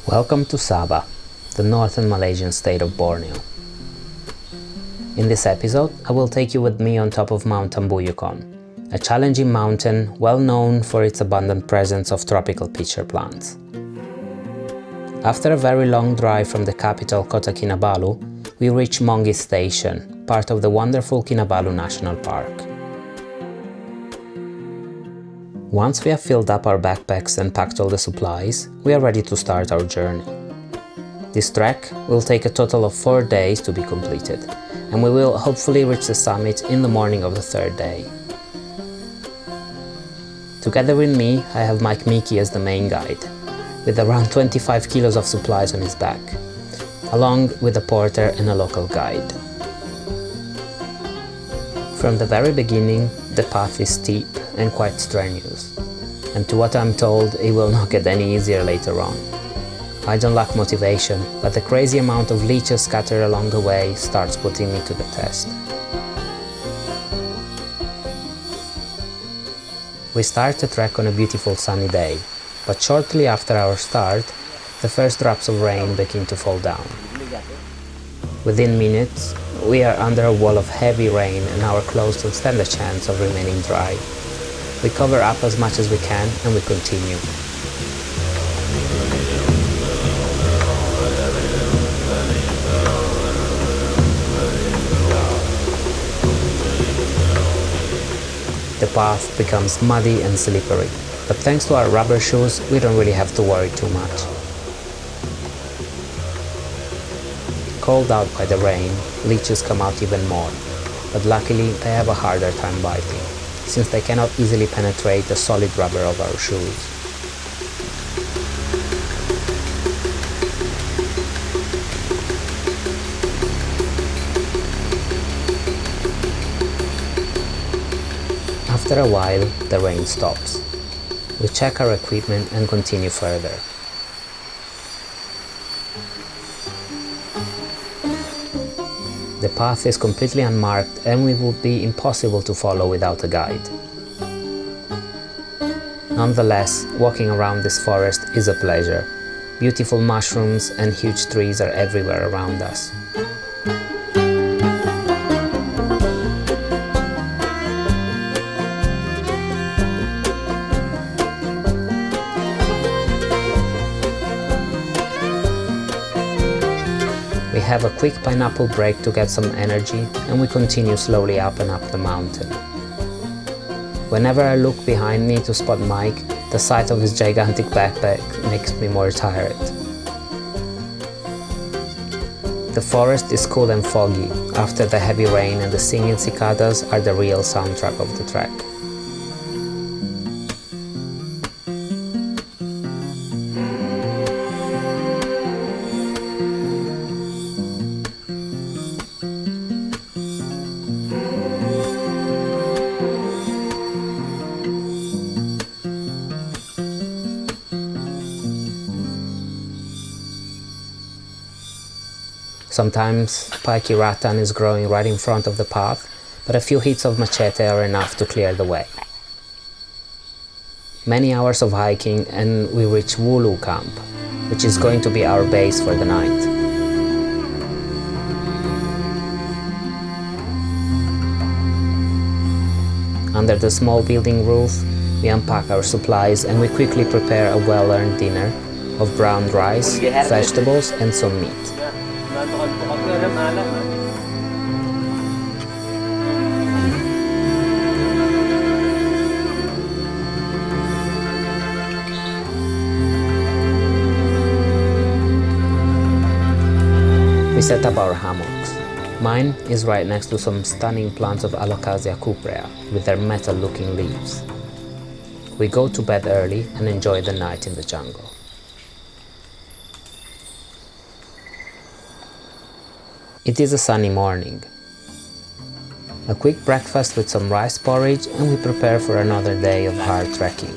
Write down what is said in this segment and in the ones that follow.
Welcome to Sabah, the northern Malaysian state of Borneo. In this episode, I will take you with me on top of Mount Tambuyukon, a challenging mountain well known for its abundant presence of tropical pitcher plants. After a very long drive from the capital Kota Kinabalu, we reach Mongi Station, part of the wonderful Kinabalu National Park. Once we have filled up our backpacks and packed all the supplies, we are ready to start our journey. This trek will take a total of 4 days to be completed, and we will hopefully reach the summit in the morning of the third day. Together with me, I have Mike Mickey as the main guide, with around 25 kilos of supplies on his back, along with a porter and a local guide. From the very beginning, the path is steep and quite strenuous, and to what I'm told, it will not get any easier later on. I don't lack motivation, but the crazy amount of leeches scattered along the way starts putting me to the test. We start the trek on a beautiful sunny day, but shortly after our start, the first drops of rain begin to fall down. Within minutes, we are under a wall of heavy rain and our clothes don't stand a chance of remaining dry. We cover up as much as we can and we continue. The path becomes muddy and slippery, but thanks to our rubber shoes, we don't really have to worry too much. Cold out by the rain, leeches come out even more, but luckily they have a harder time biting, since they cannot easily penetrate the solid rubber of our shoes. After a while, the rain stops. We check our equipment and continue further. The path is completely unmarked and it would be impossible to follow without a guide. Nonetheless, walking around this forest is a pleasure. Beautiful mushrooms and huge trees are everywhere around us. We have a quick pineapple break to get some energy and we continue slowly up and up the mountain. Whenever I look behind me to spot Mike, the sight of his gigantic backpack makes me more tired. The forest is cool and foggy after the heavy rain, and the singing cicadas are the real soundtrack of the trek. Sometimes spiky rattan is growing right in front of the path, but a few hits of machete are enough to clear the way. Many hours of hiking and we reach Wulu camp, which is going to be our base for the night. Under the small building roof, we unpack our supplies and we quickly prepare a well-earned dinner of brown rice, vegetables and some meat. We set up our hammocks. Mine is right next to some stunning plants of Alocasia cuprea with their metal-looking leaves. We go to bed early and enjoy the night in the jungle. It is a sunny morning. A quick breakfast with some rice porridge and we prepare for another day of hard trekking.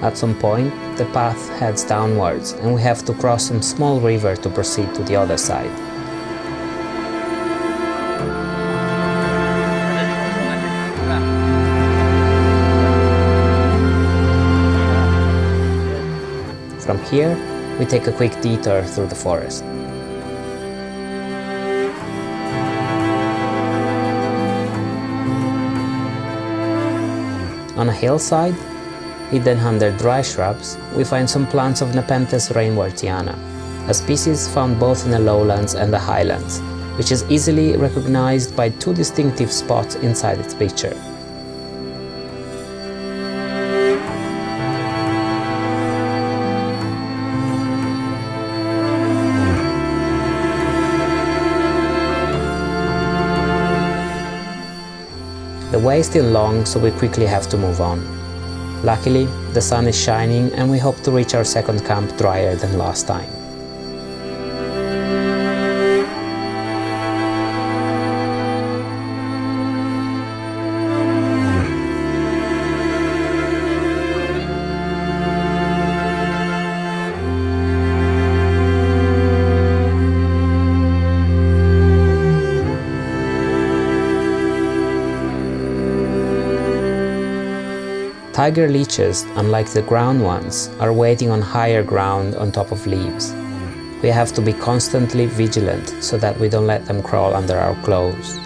At some point, the path heads downwards and we have to cross some small river to proceed to the other side. From here, we take a quick detour through the forest. On a hillside, hidden under dry shrubs, we find some plants of Nepenthes rainwartiana, a species found both in the lowlands and the highlands, which is easily recognized by two distinctive spots inside its picture. The way is still long, so we quickly have to move on. Luckily, the sun is shining and we hope to reach our second camp drier than last time. Tiger leeches, unlike the ground ones, are waiting on higher ground on top of leaves. We have to be constantly vigilant so that we don't let them crawl under our clothes.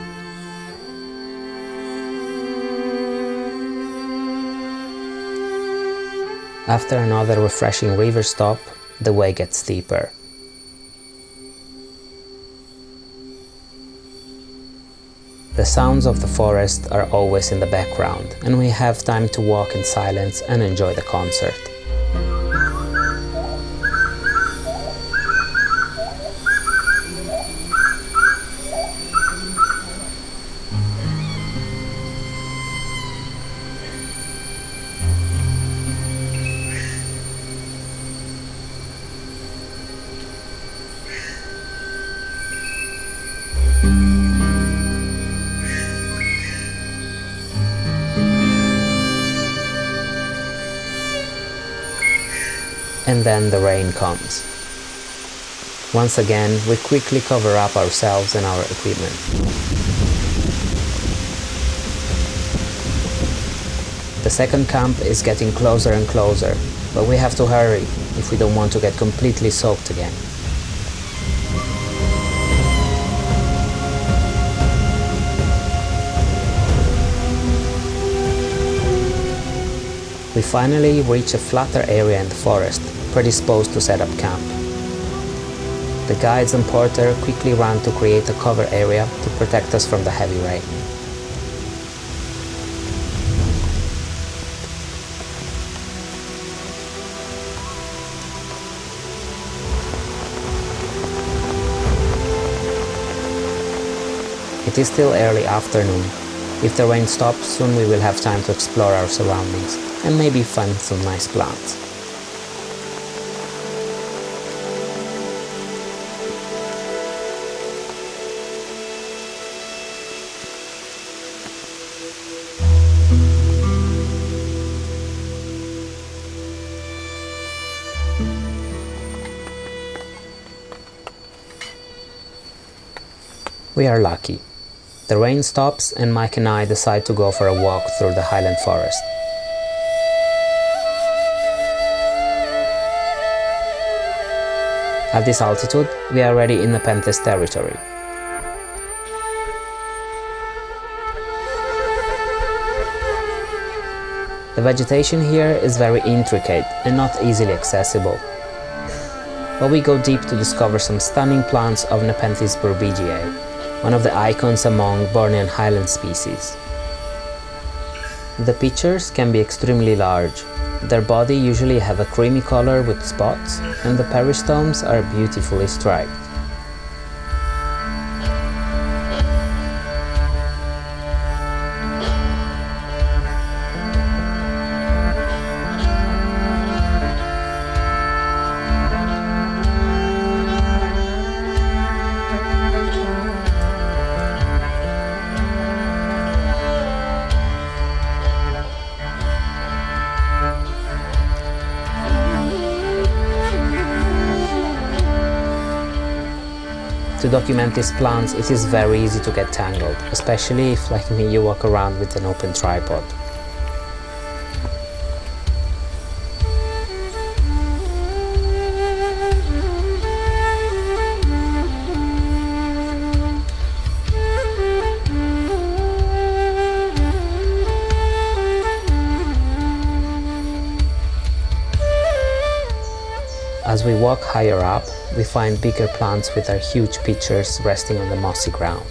After another refreshing river stop, the way gets steeper. The sounds of the forest are always in the background, and we have time to walk in silence and enjoy the concert. And then the rain comes. Once again, we quickly cover up ourselves and our equipment. The second camp is getting closer and closer, but we have to hurry if we don't want to get completely soaked again. We finally reach a flatter area in the forest, predisposed to set up camp. The guides and porter quickly ran to create a cover area to protect us from the heavy rain. It is still early afternoon. If the rain stops, soon we will have time to explore our surroundings and maybe find some nice plants. We are lucky. The rain stops and Mike and I decide to go for a walk through the Highland forest. At this altitude, we are already in Nepenthes territory. The vegetation here is very intricate and not easily accessible. But we go deep to discover some stunning plants of Nepenthes burbigiae, one of the icons among Bornean Highland species. The pitchers can be extremely large. Their body usually have a creamy color with spots, and the peristomes are beautifully striped. document these plants, it is very easy to get tangled, especially if, like me, you walk around with an open tripod. As we walk higher up, we find bigger plants with their huge pitchers resting on the mossy ground.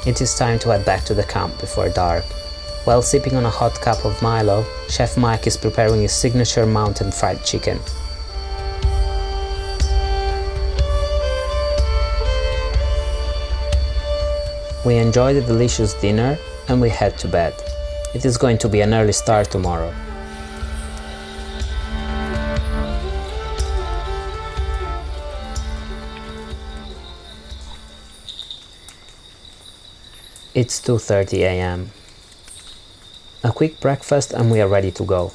It is time to head back to the camp before dark. While sipping on a hot cup of Milo, Chef Mike is preparing his signature mountain fried chicken. We enjoy the delicious dinner and we head to bed. It is going to be an early start tomorrow. It's 2:30 a.m. A quick breakfast and we are ready to go.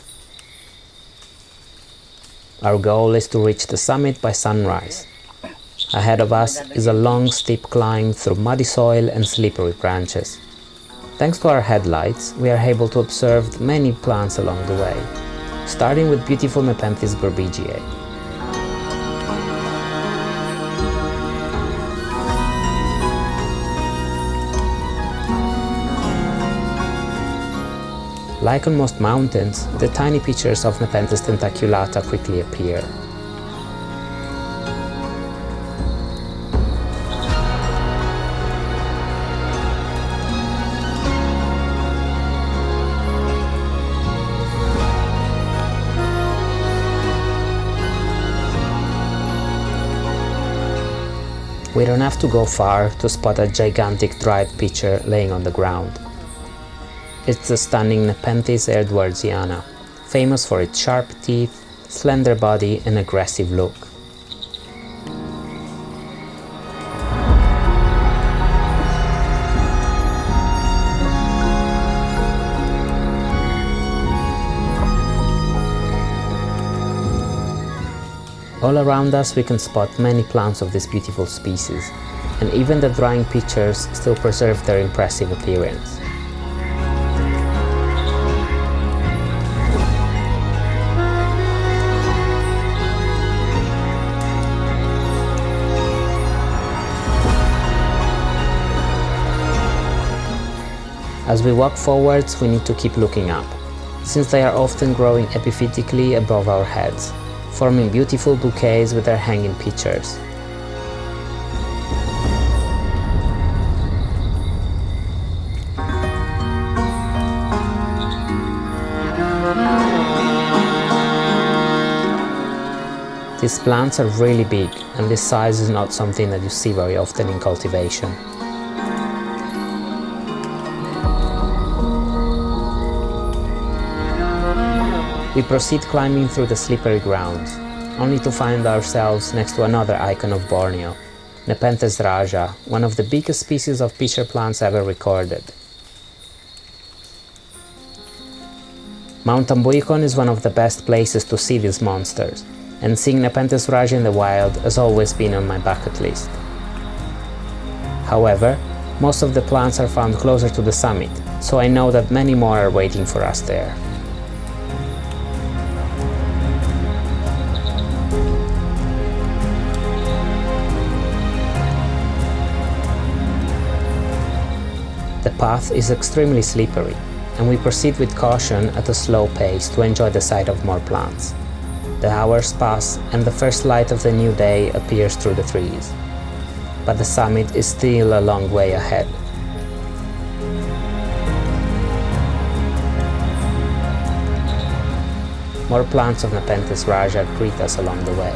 Our goal is to reach the summit by sunrise. Ahead of us is a long steep climb through muddy soil and slippery branches. Thanks to our headlights, we are able to observe many plants along the way, starting with beautiful Nepenthes Berbigiae. Like on most mountains, the tiny pitchers of Nepenthes tentaculata quickly appear. We don't have to go far to spot a gigantic dried pitcher laying on the ground. It's the stunning Nepenthes edwardiana, famous for its sharp teeth, slender body and aggressive look. All around us we can spot many plants of this beautiful species, and even the drying pitchers still preserve their impressive appearance. As we walk forwards, we need to keep looking up, since they are often growing epiphytically above our heads, forming beautiful bouquets with their hanging pitchers. These plants are really big, and this size is not something that you see very often in cultivation. We proceed climbing through the slippery grounds, only to find ourselves next to another icon of Borneo, Nepenthes raja, one of the biggest species of pitcher plants ever recorded. Mount Tambuyukon is one of the best places to see these monsters, and seeing Nepenthes raja in the wild has always been on my bucket list. However, most of the plants are found closer to the summit, so I know that many more are waiting for us there. The path is extremely slippery, and we proceed with caution at a slow pace to enjoy the sight of more plants. The hours pass and the first light of the new day appears through the trees, but the summit is still a long way ahead. More plants of Nepenthes raja greet us along the way.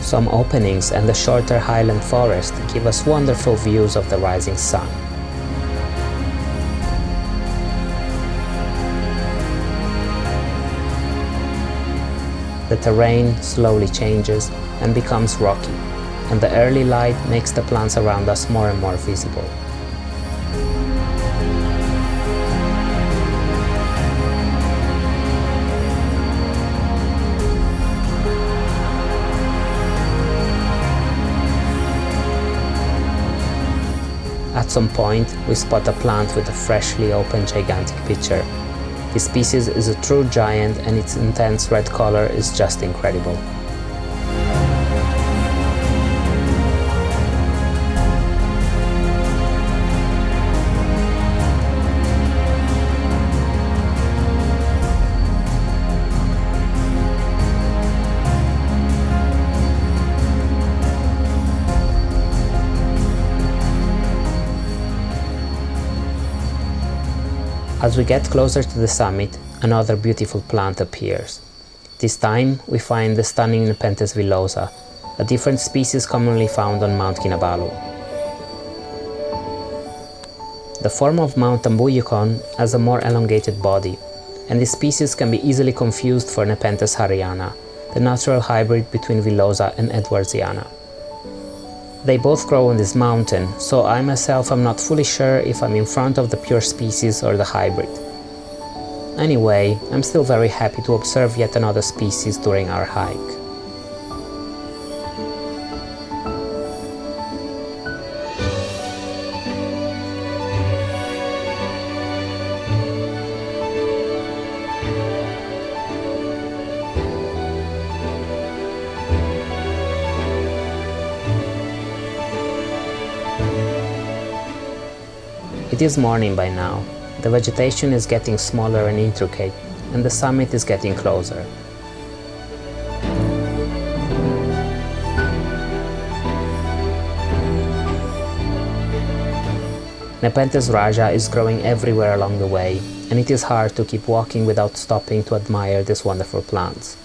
Some openings and the shorter highland forest give us wonderful views of the rising sun. The terrain slowly changes and becomes rocky, and the early light makes the plants around us more and more visible. At some point, we spot a plant with a freshly opened gigantic pitcher. This species is a true giant, and its intense red color is just incredible. As we get closer to the summit, another beautiful plant appears. This time we find the stunning Nepenthes villosa, a different species commonly found on Mount Kinabalu. The form of Mount Tambuyukon has a more elongated body, and this species can be easily confused for Nepenthes harryana, the natural hybrid between villosa and edwardsiana. They both grow on this mountain, so I myself am not fully sure if I'm in front of the pure species or the hybrid. Anyway, I'm still very happy to observe yet another species during our hike. It is morning by now. The vegetation is getting smaller and intricate, and the summit is getting closer. Nepenthes raja is growing everywhere along the way, and it is hard to keep walking without stopping to admire these wonderful plants.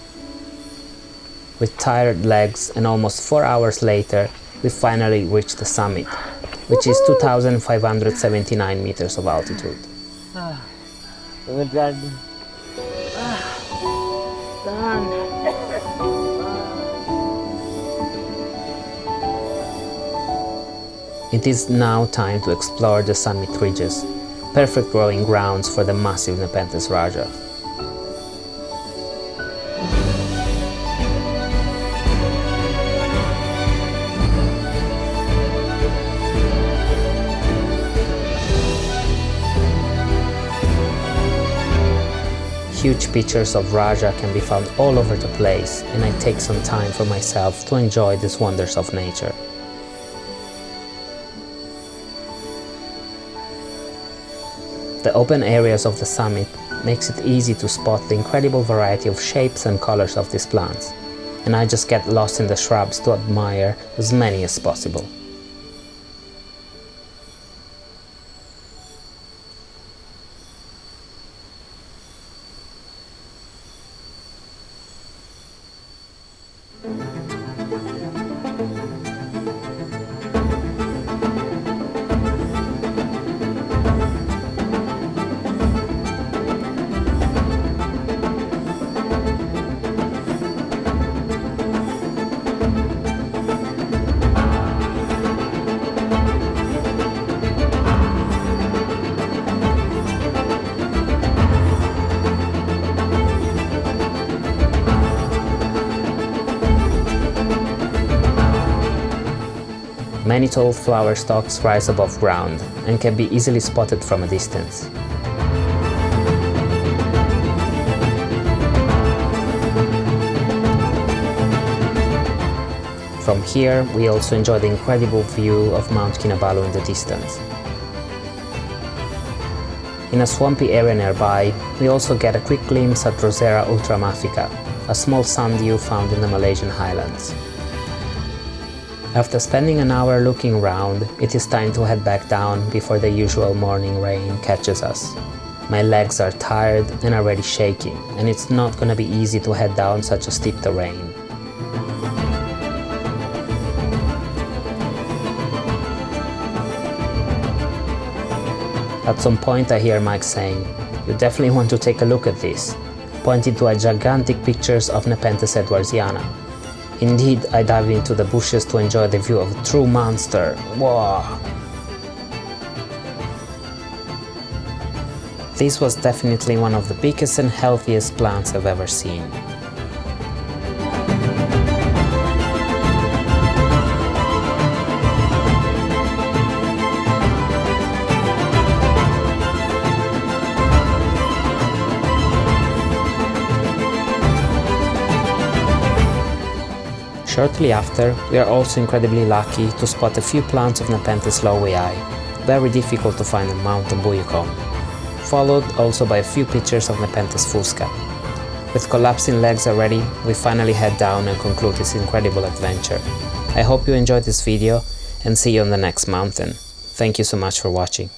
With tired legs and almost 4 hours later, we finally reached the summit, which is 2,579 meters of altitude. It is now time to explore the summit ridges, perfect growing grounds for the massive Nepenthes raja. Huge pictures of raja can be found all over the place, and I take some time for myself to enjoy these wonders of nature. The open areas of the summit makes it easy to spot the incredible variety of shapes and colors of these plants, and I just get lost in the shrubs to admire as many as possible. Many tall flower stalks rise above ground and can be easily spotted from a distance. From here, we also enjoy the incredible view of Mount Kinabalu in the distance. In a swampy area nearby, we also get a quick glimpse at Drosera ultramafica, a small sundew found in the Malaysian highlands. After spending an hour looking around, it is time to head back down before the usual morning rain catches us. My legs are tired and already shaking, and it's not gonna be easy to head down such a steep terrain. At some point I hear Mike saying, "You definitely want to take a look at this," pointing to a gigantic pictures of Nepenthes edwardsiana. Indeed, I dive into the bushes to enjoy the view of a true monster. Whoa! This was definitely one of the biggest and healthiest plants I've ever seen. Shortly after, we are also incredibly lucky to spot a few plants of Nepenthes lowii, very difficult to find on Mount Tambuyukon, followed also by a few pictures of Nepenthes fusca. With collapsing legs already, we finally head down and conclude this incredible adventure. I hope you enjoyed this video and see you on the next mountain. Thank you so much for watching.